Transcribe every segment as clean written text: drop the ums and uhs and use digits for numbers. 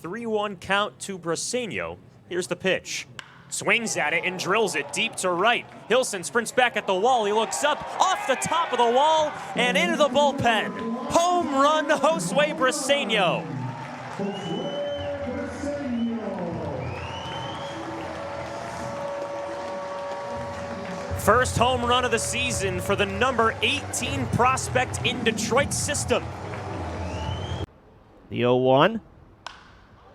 3-1 count to Briceno. Here's the pitch. Swings at it and drills it deep to right. Hilson sprints back at the wall. He looks up off the top of the wall and into the bullpen. Home run, Josue Briceno. First home run of the season for the number 18 prospect in Detroit's system. The 0-1.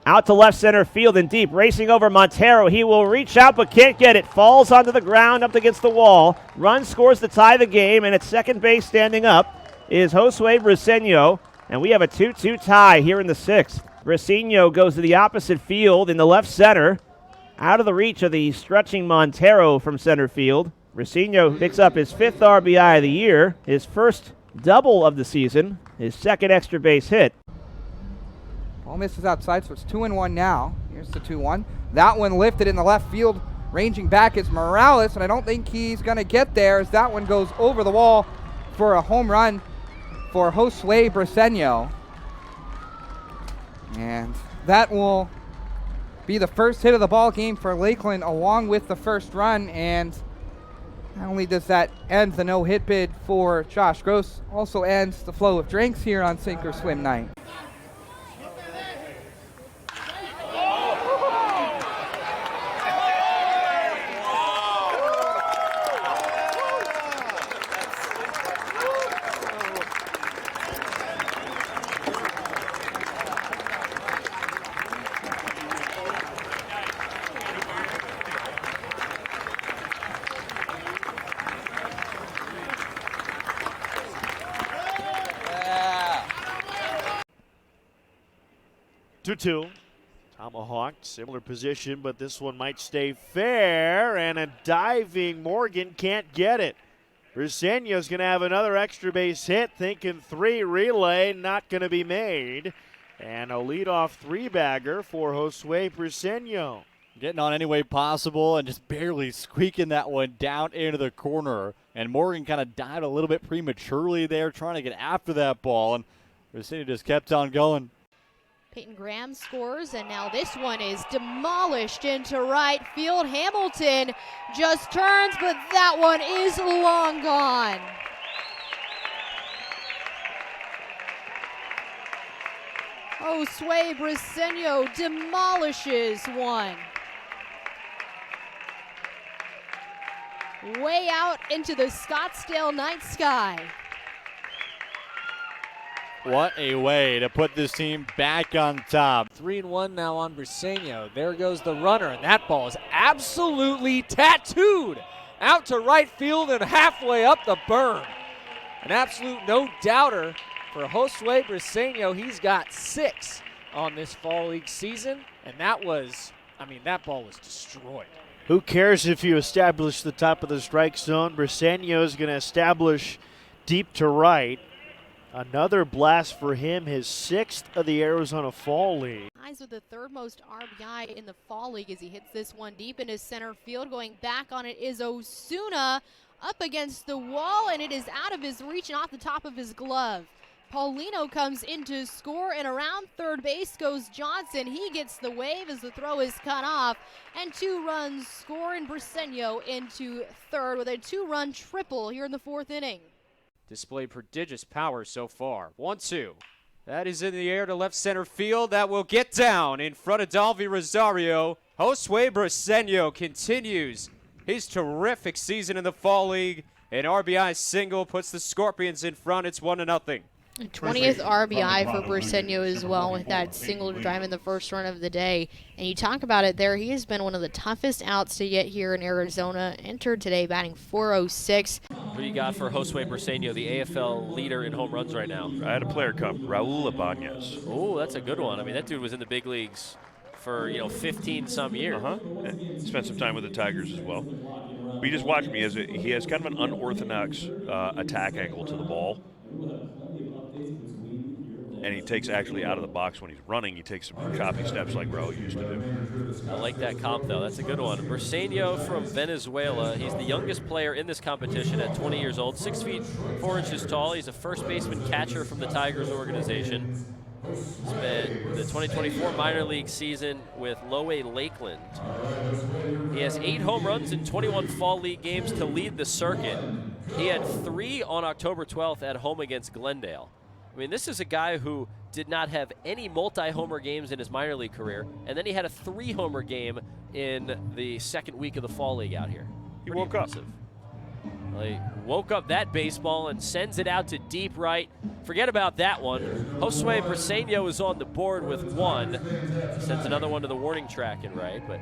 Out to left center field and deep, racing over Montero. He will reach out but can't get it. Falls onto the ground up against the wall. Run scores to tie the game, and at second base standing up is Josue Briceno. And we have a 2-2 tie here in the sixth. Briceno goes to the opposite field in the left center. Out of the reach of the stretching Montero from center field. Briceno picks up his 5th RBI of the year, his first double of the season, his second extra base hit. Ball misses outside, so it's 2-1 now. Here's the 2-1. That one lifted in the left field. Ranging back is Morales, and I don't think he's going to get there as that one goes over the wall for a home run for Josue Briceno. And that will be the first hit of the ball game for Lakeland along with the first run. And not only does that end the no-hit bid for Josh Gross, also ends the flow of drinks here on Sink or Swim night. Two. Tomahawk, similar position, but this one might stay fair, and a diving Morgan can't get it. Briceno's going to have another extra base hit, thinking 3 relay, not going to be made. And a leadoff 3-bagger for Josue Briceno. Getting on any way possible and just barely squeaking that one down into the corner. And Morgan kind of died a little bit prematurely there, trying to get after that ball, and Briceno just kept on going. Peyton Graham scores, and now this one is demolished into right field. Hamilton just turns, but that one is long gone. Josue Briceno demolishes one. Way out into the Scottsdale night sky. What a way to put this team back on top. 3-1 now on Briceno. There goes the runner, and that ball is absolutely tattooed out to right field and halfway up the berm. An absolute no-doubter for Josue Briceno. He's got 6 on this fall league season, and that ball was destroyed. Who cares if you establish the top of the strike zone? Briceno is going to establish deep to right. Another blast for him, his 6th of the Arizona Fall League. Ties with the 3rd most RBI in the Fall League as he hits this one deep into center field. Going back on it is Osuna up against the wall, and it is out of his reach and off the top of his glove. Paulino comes in to score, and around third base goes Johnson. He gets the wave as the throw is cut off, and 2 runs score, and Briceno into third with a 2-run triple here in the 4th inning. Displayed prodigious power so far. 1-2. That is in the air to left center field. That will get down in front of Dalvi Rosario. Josue Briceno continues his terrific season in the Fall League. An RBI single puts the Scorpions in front. It's 1-0. 20th RBI for Briceno as well with that single to drive in the first run of the day. And you talk about it there, he has been one of the toughest outs to get here in Arizona. Entered today batting .406. Who do you got for Josue Briceno, the AFL leader in home runs right now? I had a player come, Raul Ibanez. Oh, that's a good one. I mean, that dude was in the big leagues for 15-some years. Spent some time with the Tigers as well. But you just watch me as he has kind of an unorthodox attack angle to the ball. And he takes actually out of the box when he's running. He takes some choppy steps like Raul used to do. I like that comp, though. That's a good one. Briceno from Venezuela. He's the youngest player in this competition at 20 years old, 6 feet 4 inches tall. He's a first baseman catcher from the Tigers organization. Spent the 2024 minor league season with Lowe Lakeland. He has 8 home runs in 21 fall league games to lead the circuit. He had 3 on October 12th at home against Glendale. I mean, this is a guy who did not have any multi-homer games in his minor league career, and then he had a 3-homer game in the second week of the fall league out here. He Pretty woke up. impressive. Well, he woke up that baseball and sends it out to deep right. Forget about that one. Josue Briceno is on the board with 1. Sends another one to the warning track in right, but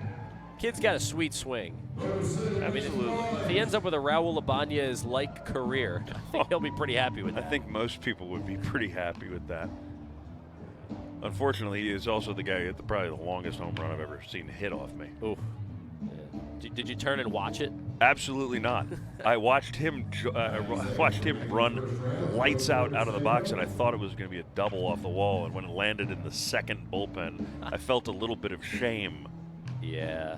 kid's got a sweet swing. I mean, if he ends up with a Raul Ibanez-like career, I think he'll be pretty happy with that. I think most people would be pretty happy with that. Unfortunately, he is also the guy with probably the longest home run I've ever seen hit off me. Oof. Yeah. Did you turn and watch it? Absolutely not. I watched him run lights out of the box, and I thought it was going to be a double off the wall. And when it landed in the second bullpen, I felt a little bit of shame. Yeah.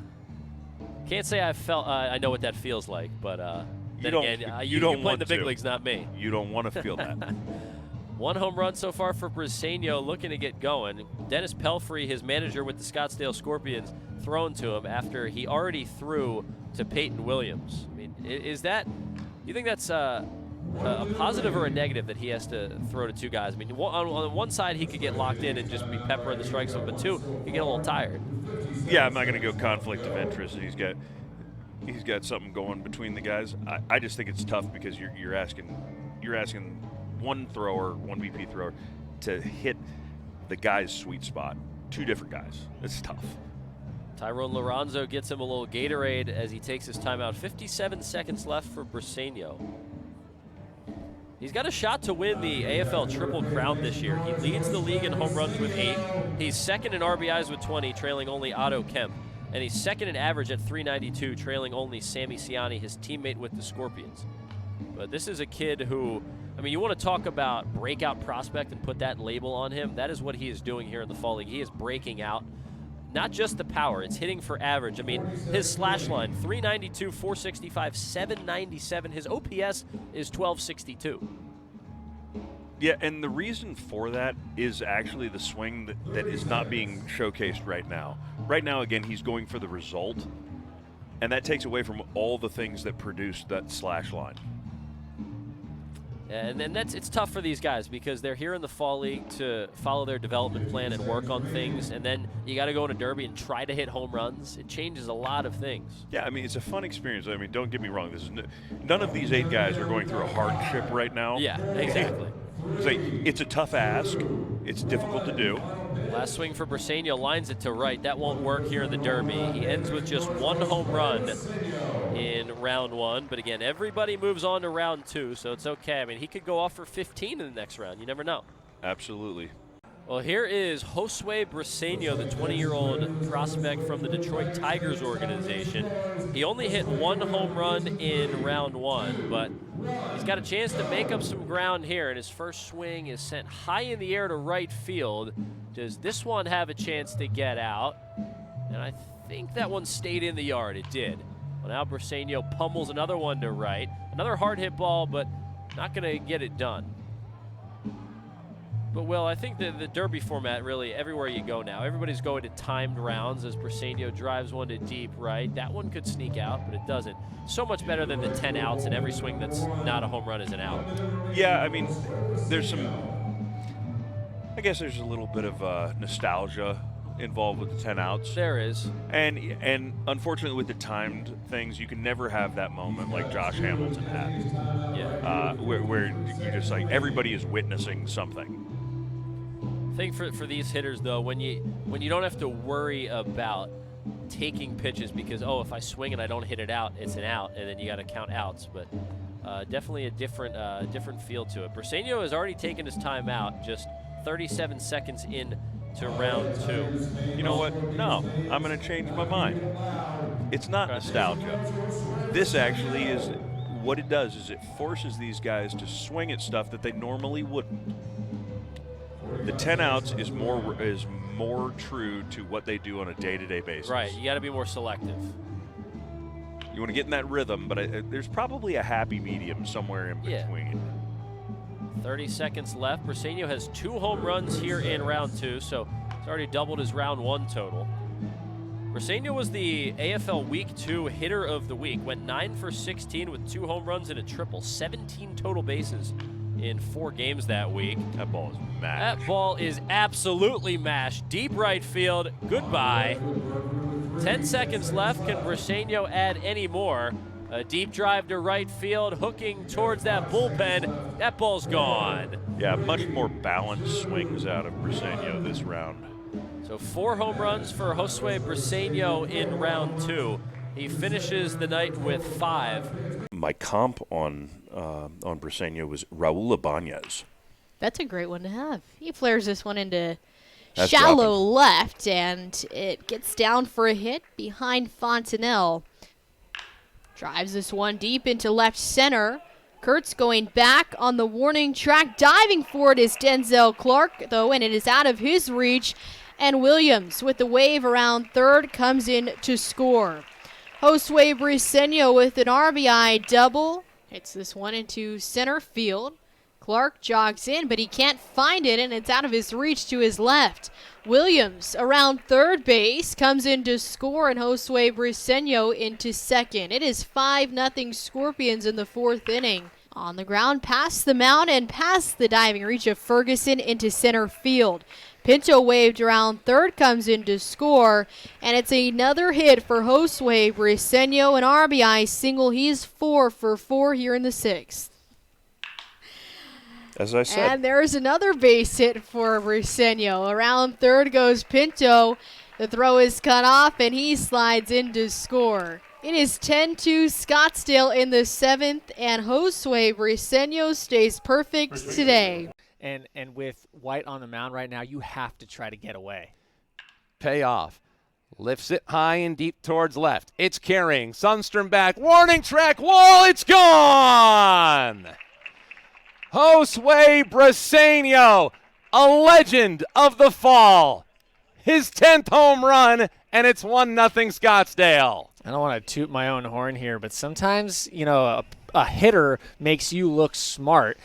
Can't say I know what that feels like, but You don't play in want the big to. leagues, not me. You don't want to feel that. 1 home run so far for Briceno, looking to get going. Dennis Pelfrey, his manager with the Scottsdale Scorpions, thrown to him after he already threw to Peyton Williams. I mean, you think that's a positive or a negative that he has to throw to 2 guys? I mean, on one side he could get locked in and just be peppering the strike zone, but 2, he get a little tired. Yeah, I'm not going to go conflict of interest. He's got something going between the guys. I just think it's tough because you're asking one BP thrower, to hit the guy's sweet spot. 2 different guys. It's tough. Tyrone Lorenzo gets him a little Gatorade as he takes his timeout. 57 seconds left for Briceno. He's got a shot to win the AFL Triple Crown this year. He leads the league in home runs with 8. He's second in RBIs with 20, trailing only Otto Kemp. And he's second in average at 392, trailing only Sammy Ciani, his teammate with the Scorpions. But this is a kid who, I mean, you want to talk about breakout prospect and put that label on him. That is what he is doing here in the fall league. He is breaking out. Not just the power, it's hitting for average. I mean, his slash line, 392, 465, 797. His OPS is 1262. Yeah, and the reason for that is actually the swing that is not being showcased right now. Right now, again, he's going for the result, and that takes away from all the things that produce that slash line. And then it's tough for these guys because they're here in the fall league to follow their development plan and work on things, and then you got to go in a derby and try to hit home runs. It changes a lot of things. Yeah, I mean, it's a fun experience. I mean, don't get me wrong. None of these 8 guys are going through a hardship right now. Yeah, exactly. It's a tough ask. It's difficult to do. Last swing for Briceno, lines it to right. That won't work here in the derby. He ends with just 1 home run in round 1. But again, everybody moves on to round 2, so it's okay. I mean, he could go off for 15 in the next round. You never know. Absolutely. Well, here is Josue Briceno, the 20-year-old prospect from the Detroit Tigers organization. He only hit 1 home run in round 1, but he's got a chance to make up some ground here, and his first swing is sent high in the air to right field. Does this one have a chance to get out? And I think that one stayed in the yard. It did. Well, now Briceno pummels another one to right. Another hard hit ball, but not going to get it done. But, Will, I think the derby format, really, everywhere you go now, everybody's going to timed rounds as Briceno drives one to deep right. That one could sneak out, but it doesn't. So much better than the 10 outs, and every swing that's not a home run is an out. Yeah, I mean, I guess there's a little bit of nostalgia involved with the 10 outs. There is. And unfortunately with the timed things, you can never have that moment like Josh Hamilton had. Yeah. Where you're just like, everybody is witnessing something. I think for these hitters, though, when you don't have to worry about taking pitches because, if I swing and I don't hit it out, it's an out, and then you got to count outs. But definitely a different feel to it. Briceno has already taken his time out, just 37 seconds in to round 2. You know what? No, I'm going to change my mind. It's not nostalgia. This actually is, what it does is it forces these guys to swing at stuff that they normally wouldn't. The 10 outs is more true to what they do on a day-to-day basis. Right, you got to be more selective. You want to get in that rhythm, but there's probably a happy medium somewhere in between. 30 seconds left. Briceno has 2 home runs here in round 2, so he's already doubled his round 1 total. Briceno was the AFL Week 2 hitter of the week. Went 9 for 16 with 2 home runs and a triple. 17 total bases in 4 games that week. That ball is mashed. That ball is absolutely mashed. Deep right field. Goodbye. 10 seconds left. Can Briceno add any more? A deep drive to right field, hooking towards that bullpen. That ball's gone. Yeah, much more balanced swings out of Briceno this round. So 4 home runs for Josue Briceno in round 2. He finishes the night with 5. My comp on Briceno was Raul Ibanez. That's a great one to have. He flares this one into That's shallow dropping. left, and it gets down for a hit behind Fontenelle. Drives this one deep into left center. Kurtz going back on the warning track. Diving for it is Denzel Clark, though, and it is out of his reach. And Williams, with the wave around third, comes in to score. Josue Briceno with an RBI double. Hits this one into center field. Clark jogs in, but he can't find it, and it's out of his reach to his left. Williams around third base comes in to score, and Josue Briceno into second. It is 5-0 Scorpions in the 4th inning. On the ground, past the mound and past the diving reach of Ferguson into center field. Pinto waved around third, comes in to score, and it's another hit for Josue Briceno, an RBI single. He's 4 for 4 here in the 6th. As I said. And there's another base hit for Briceno. Around third goes Pinto. The throw is cut off, and he slides in to score. It is 10-2 Scottsdale in the 7th, and Josue Briceno stays perfect today. And with White on the mound right now, you have to try to get away. Payoff. Lifts it high and deep towards left. It's carrying. Sundstrom back. Warning track wall. It's gone. Josue Briceno, a legend of the fall. His 10th home run, and it's 1-0 Scottsdale. I don't want to toot my own horn here, but sometimes, you know, a hitter makes you look smart.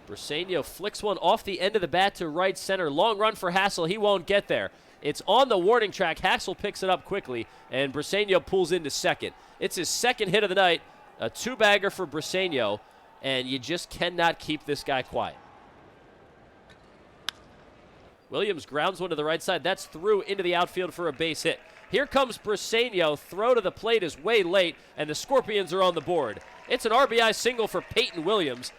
Briceno flicks one off the end of the bat to right center. Long run for Hassel. He won't get there. It's on the warning track. Hassel picks it up quickly, and Briceno pulls into second. It's his 2nd hit of the night, a 2-bagger for Briceno, and you just cannot keep this guy quiet. Williams grounds one to the right side. That's through into the outfield for a base hit. Here comes Briceno. Throw to the plate is way late, and the Scorpions are on the board. It's an RBI single for Peyton Williams.